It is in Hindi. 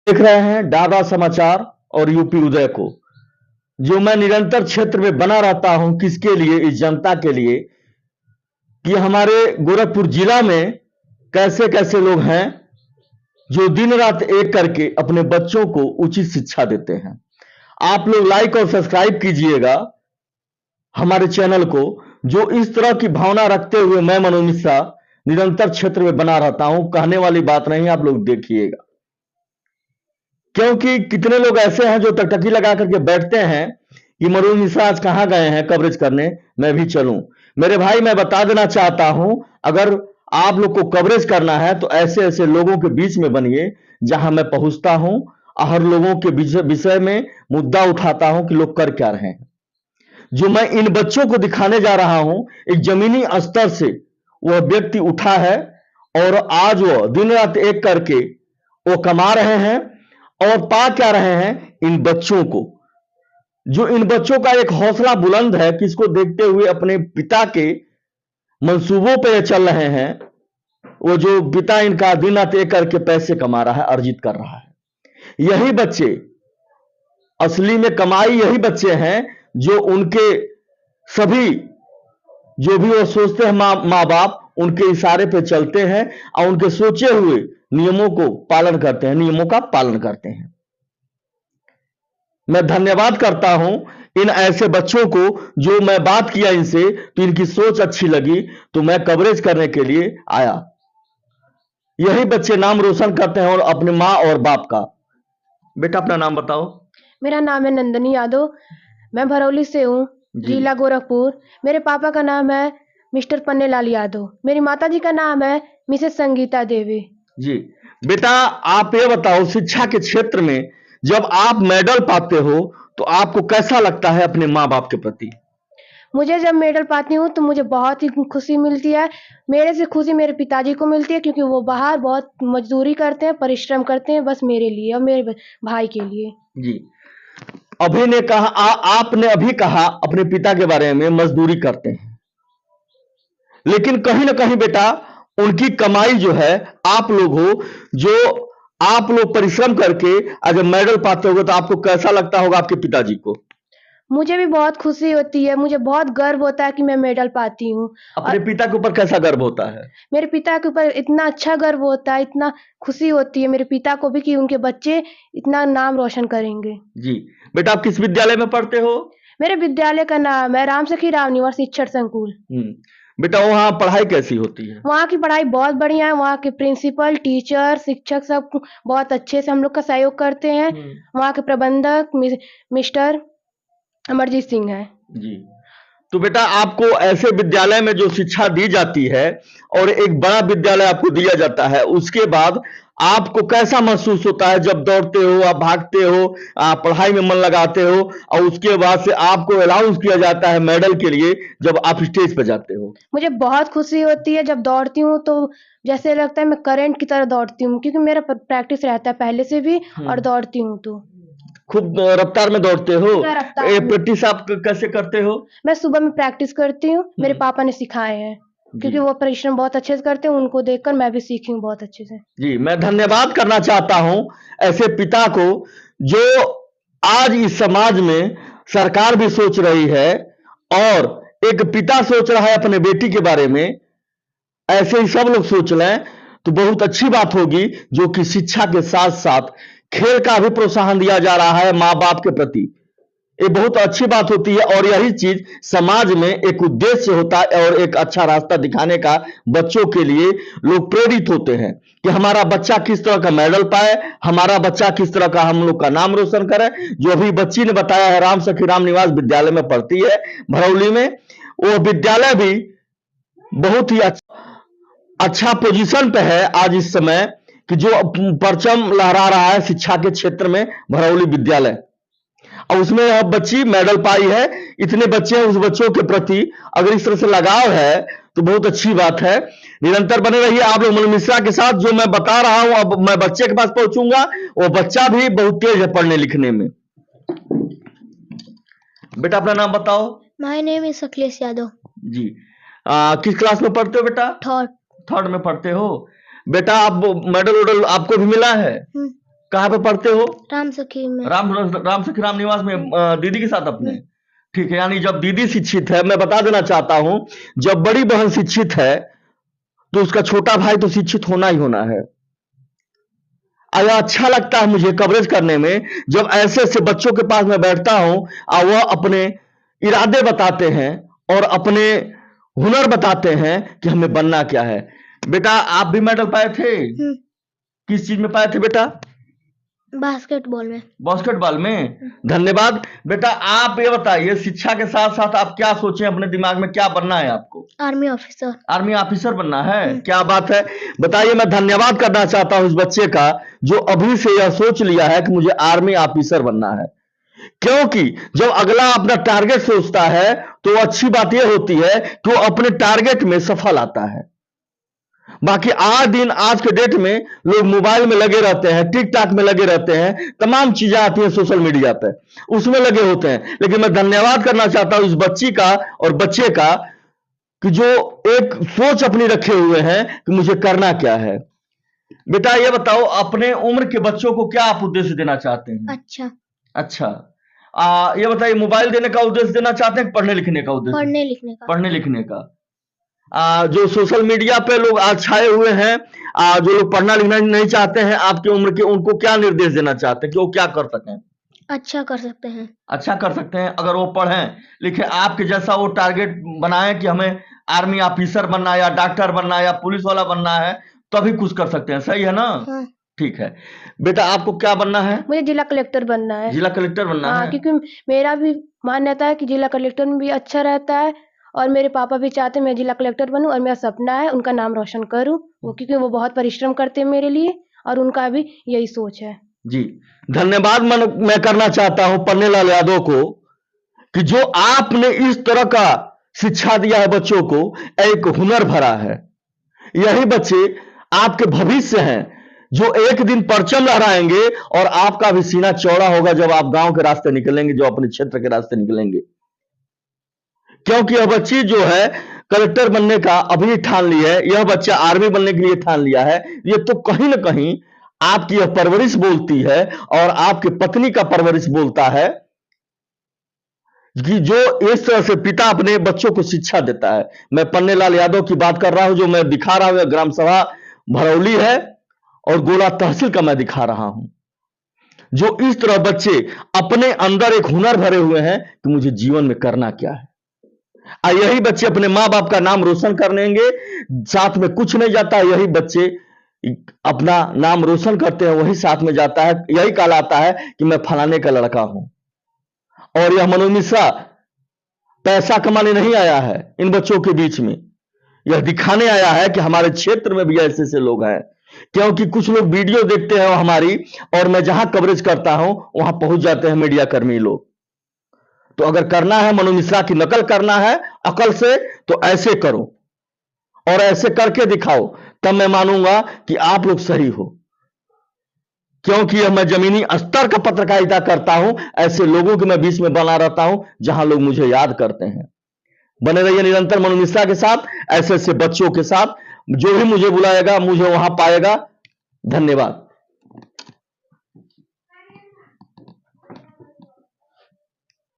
देख रहे हैं डाबा समाचार और यूपी उदय को, जो मैं निरंतर क्षेत्र में बना रहता हूं। किसके लिए? इस जनता के लिए कि हमारे गोरखपुर जिला में कैसे कैसे लोग हैं जो दिन रात एक करके अपने बच्चों को उचित शिक्षा देते हैं। आप लोग लाइक और सब्सक्राइब कीजिएगा हमारे चैनल को। जो इस तरह की भावना रखते हुए मैं मनोज मिश्रा निरंतर क्षेत्र में बना रहता हूं, कहने वाली बात नहीं, आप लोग देखिएगा। क्योंकि कितने लोग ऐसे हैं जो टकटकी लगा करके बैठते हैं कि मनोज मिश्रा आज कहां गए हैं कवरेज करने, मैं भी चलूं। मेरे भाई, मैं बता देना चाहता हूं, अगर आप लोग को कवरेज करना है तो ऐसे ऐसे लोगों के बीच में बनिए जहां मैं पहुंचता हूं, हर लोगों के विषय में मुद्दा उठाता हूं कि लोग कर क्या रहे हैं। जो मैं इन बच्चों को दिखाने जा रहा हूं, एक जमीनी स्तर से वह व्यक्ति उठा है और आज वह दिन रात एक करके वो कमा रहे हैं और पा क्या रहे हैं इन बच्चों को। जो इन बच्चों का एक हौसला बुलंद है कि इसको देखते हुए अपने पिता के मंसूबों पे चल रहे हैं। वो जो पिता इनका दिन रात एक करके पैसे कमा रहा है, अर्जित कर रहा है। यही बच्चे असली में कमाई, यही बच्चे हैं जो उनके सभी जो भी वो सोचते हैं माँ बाप उनके इशारे पे चलते हैं और उनके सोचे हुए नियमों को पालन करते हैं, नियमों का पालन करते हैं। मैं धन्यवाद करता हूं इन ऐसे बच्चों को। जो मैं बात किया इनसे तो इनकी सोच अच्छी लगी तो मैं कवरेज करने के लिए आया। यही बच्चे नाम रोशन करते हैं और अपने माँ और बाप का। बेटा अपना नाम बताओ। मेरा नाम है नंदनी यादव, मैं भरौली से हूँ, जिला गोरखपुर। मेरे पापा का नाम है मिस्टर पन्नेलाल यादव, मेरी माताजी का नाम है मिसेस संगीता देवी जी। बेटा आप ये बताओ, शिक्षा के क्षेत्र में जब आप मेडल पाते हो तो आपको कैसा लगता है अपने माँ बाप के प्रति? मुझे जब मेडल पाती हूँ तो मुझे बहुत ही खुशी मिलती है। मेरे से खुशी मेरे पिताजी को मिलती है, क्योंकि वो बाहर बहुत मजदूरी करते हैं, परिश्रम करते हैं बस मेरे लिए और मेरे भाई के लिए। जी। अभी ने कहा आपने अभी कहा अपने पिता के बारे में मजदूरी करते हैं, लेकिन कहीं ना कहीं बेटा उनकी कमाई जो है, आप लोग हो जो आप लोग परिश्रम करके अगर मेडल पाते होगे तो आपको कैसा लगता होगा आपके पिताजी को? मुझे भी बहुत खुशी होती है, मुझे बहुत गर्व होता है कि मैं मेडल पाती हूँ। अपने पिता के ऊपर कैसा गर्व होता है? मेरे पिता के ऊपर इतना अच्छा गर्व होता है, इतना खुशी होती है मेरे पिता को भी कि उनके बच्चे इतना नाम रोशन करेंगे। जी। बेटा आप किस विद्यालय में पढ़ते हो? मेरे विद्यालय का नाम है राम सखी राम निवास शिक्षण संकुल। बेटा वहाँ पढ़ाई कैसी होती है? वहाँ की पढ़ाई बहुत बढ़िया है, वहाँ के प्रिंसिपल, टीचर, शिक्षक सब बहुत अच्छे से हम लोग का सहयोग करते हैं। वहाँ के प्रबंधक मिस्टर अमरजीत सिंह है। जी। तो बेटा आपको ऐसे विद्यालय में जो शिक्षा दी जाती है और एक बड़ा विद्यालय आपको दिया जाता है, उसके बाद आपको कैसा महसूस होता है जब दौड़ते हो, आप भागते हो, आप पढ़ाई में मन लगाते हो और उसके बाद से आपको अलाउंस किया जाता है मेडल के लिए जब आप स्टेज पे जाते हो? मुझे बहुत खुशी होती है जब दौड़ती हूँ, तो जैसे लगता है मैं करंट की तरह दौड़ती हूँ, क्योंकि मेरा प्रैक्टिस रहता है पहले से भी और दौड़ती हूँ तो। खूब रफ्तार में दौड़ते हो? रफ्तार ये में। प्रैक्टिस आप कैसे करते हो? मैं सुबह में प्रैक्टिस करती हूँ, मेरे पापा ने सिखाए हैं, क्योंकि वो परिश्रम बहुत अच्छे से करते हैं, उनको देखकर मैं भी सीखी हूँ बहुत अच्छे से। जी, मैं धन्यवाद करना चाहता हूं ऐसे पिता को जो आज इस समाज में सरकार भी सोच रही है और एक पिता सोच रहा है अपने बेटी के बारे में। ऐसे ही सब लोग सोच लें तो बहुत अच्छी बात होगी, जो कि शिक्षा के साथ साथ खेल का भी प्रोत्साहन दिया जा रहा है माँ बाप के प्रति। ये बहुत अच्छी बात होती है और यही चीज समाज में एक उद्देश्य होता है और एक अच्छा रास्ता दिखाने का बच्चों के लिए लोग प्रेरित होते हैं कि हमारा बच्चा किस तरह का मेडल पाए, हमारा बच्चा किस तरह का हम लोग का नाम रोशन करे। जो अभी बच्ची ने बताया है राम सखी राम निवास विद्यालय में पढ़ती है भरौली में, वो विद्यालय भी बहुत ही अच्छा पोजीशन पे है आज इस समय कि जो परचम लहरा रहा है शिक्षा के क्षेत्र में भरौली विद्यालय, और उसमें अब बच्ची मेडल पाई है। इतने बच्चे हैं, उस बच्चों के प्रति अगर इस तरह से लगाव है तो बहुत अच्छी बात है। निरंतर बने रहिए आप लोग मनोज मिश्रा के साथ। जो मैं बता रहा हूं अब मैं बच्चे के पास पहुंचूंगा, वो बच्चा भी बहुत तेज है पढ़ने लिखने में। बेटा अपना नाम बताओ। My name is Akhilesh Yadav. जी। किस क्लास में पढ़ते हो बेटा? थर्ड। थर्ड में पढ़ते हो। बेटा आप मेडल वेडल आपको भी मिला है? कहाँ पे पढ़ते हो? राम सखी में। राम सखी राम निवास में दीदी के साथ अपने? ठीक है, यानी जब दीदी शिक्षित है, मैं बता देना चाहता हूं, जब बड़ी बहन शिक्षित है तो उसका छोटा भाई तो शिक्षित होना ही होना है। और अच्छा लगता है मुझे कवरेज करने में, जब ऐसे ऐसे बच्चों के पास मैं बैठता हूं और वह अपने इरादे बताते हैं और अपने हुनर बताते हैं कि हमें बनना क्या है। बेटा आप भी मेडल पाए थे? किस चीज में पाए थे बेटा? बास्केटबॉल में। बास्केटबॉल में। धन्यवाद बेटा। आप ये बताइए, शिक्षा के साथ साथ आप क्या सोचे अपने दिमाग में, क्या बनना है आपको? Army officer. आर्मी ऑफिसर बनना है? क्या बात है। बताइए, मैं धन्यवाद करना चाहता हूं उस बच्चे का जो अभी से यह सोच लिया है कि मुझे आर्मी ऑफिसर बनना है। क्योंकि जब अगला अपना टारगेट सोचता है तो अच्छी बात यह होती है कि वो अपने टारगेट में सफल आता है। बाकी आज के डेट में लोग मोबाइल में लगे रहते हैं, टिकटॉक में लगे रहते हैं, तमाम चीजें आती हैं सोशल मीडिया पे, उसमें लगे होते हैं। लेकिन मैं धन्यवाद करना चाहता हूं इस बच्ची का और बच्चे का कि जो एक सोच अपनी रखे हुए हैं कि मुझे करना क्या है। बेटा ये बताओ, अपने उम्र के बच्चों को क्या आप उद्देश्य देना चाहते हैं? अच्छा। ये बताइए, मोबाइल देने का उद्देश्य देना चाहते हैं, पढ़ने लिखने का उद्देश्य? पढ़ने लिखने का। पढ़ने लिखने का। जो सोशल मीडिया पे लोग आज छाए हुए हैं, जो लोग पढ़ना लिखना नहीं चाहते हैं आपकी उम्र के, उनको क्या निर्देश देना चाहते हैं कि वो क्या कर सकें? अच्छा कर सकते हैं। अच्छा कर सकते हैं अगर वो पढ़ें लिखें, आपके जैसा वो टारगेट बनाएं कि हमें आर्मी ऑफिसर बनना है या डॉक्टर बनना है या पुलिस वाला बनना है, तभी कुछ कर सकते हैं। सही है ना? हाँ। ठीक है बेटा, आपको क्या बनना है? मुझे जिला कलेक्टर बनना है। जिला कलेक्टर बनना हाँ, है? क्योंकि मेरा भी मान्यता है कि जिला कलेक्टर में भी अच्छा रहता है और मेरे पापा भी चाहते हैं मैं जिला कलेक्टर बनूं और मेरा सपना है उनका नाम रोशन करूं, वो क्योंकि वो बहुत परिश्रम करते हैं मेरे लिए और उनका भी यही सोच है। जी धन्यवाद। मैं करना चाहता हूं पन्नेलाल यादव को कि जो आपने इस तरह का शिक्षा दिया है बच्चों को, एक हुनर भरा है। यही बच्चे आपके भविष्य हैं जो एक दिन परचम लहराएंगे और आपका भी सीना चौड़ा होगा जब आप गांव के रास्ते निकलेंगे, जो अपने क्षेत्र के रास्ते निकलेंगे। क्योंकि यह बच्ची जो है कलेक्टर बनने का अभी ठान ली है, यह बच्चा आर्मी बनने के लिए ठान लिया है। ये तो कहीं ना कहीं आपकी यह परवरिश बोलती है और आपकी पत्नी का परवरिश बोलता है कि जो इस तरह से पिता अपने बच्चों को शिक्षा देता है। मैं पन्नेलाल यादव की बात कर रहा हूं, जो मैं दिखा रहा हूं ग्राम सभा भरौली है और गोला तहसील का मैं दिखा रहा हूं। जो इस तरह बच्चे अपने अंदर एक हुनर भरे हुए हैं कि मुझे जीवन में करना क्या है, यही बच्चे अपने माँ बाप का नाम रोशन कर लेंगे। साथ में कुछ नहीं जाता, यही बच्चे अपना नाम रोशन करते हैं, वही साथ में जाता है। यही कहलाता है कि मैं फलाने का लड़का हूं। और यह मनोज मिश्रा पैसा कमाने नहीं आया है इन बच्चों के बीच में, यह दिखाने आया है कि हमारे क्षेत्र में भी ऐसे ऐसे लोग हैं। क्योंकि कुछ लोग वीडियो देखते हैं हमारी, और मैं जहां कवरेज करता हूं वहां पहुंच जाते हैं मीडिया कर्मी लोग। तो अगर करना है मनोज मिश्रा की नकल करना है अकल से, तो ऐसे करो और ऐसे करके दिखाओ, तब मैं मानूंगा कि आप लोग सही हो। क्योंकि यह मैं जमीनी स्तर का पत्रकारिता करता हूं, ऐसे लोगों के मैं बीच में बना रहता हूं जहां लोग मुझे याद करते हैं। बने रहिए निरंतर मनोज मिश्रा के साथ, ऐसे ऐसे बच्चों के साथ। जो भी मुझे बुलाएगा मुझे वहां पाएगा। धन्यवाद।